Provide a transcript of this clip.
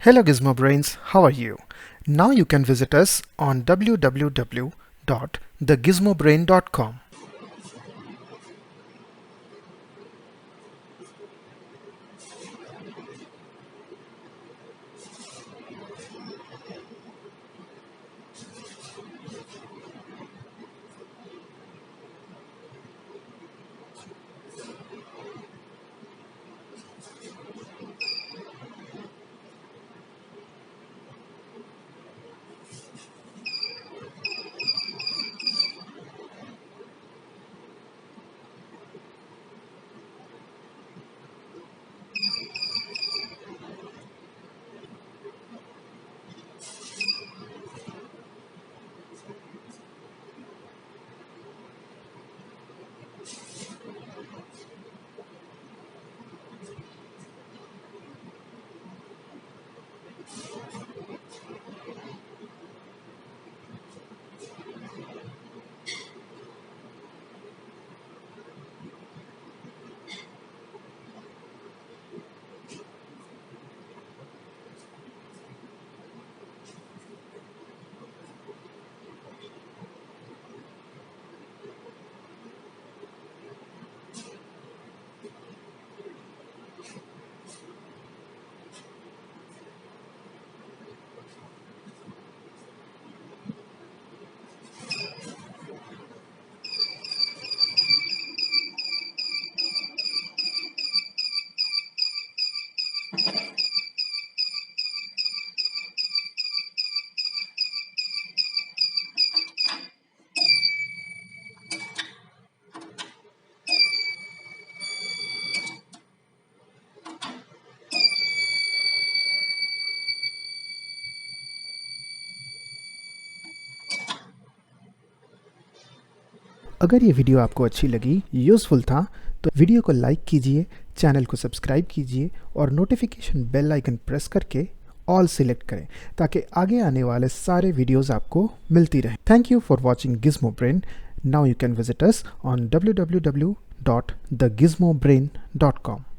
Hello GizmoBrains, how are you? Now you can visit us on www.thegizmobrain.com. अगर ये video आपको अच्छी लगी, यूज़फुल था, तो वीडियो को लाइक कीजिए, चैनल को सब्सक्राइब कीजिए और नोटिफिकेशन बेल आइकन प्रेस करके ऑल सिलेक्ट करें ताकि आगे आने वाले सारे वीडियोस आपको मिलती रहें। Thank you for watching GizmoBrain. Now you can visit us on www.thegizmobrain.com.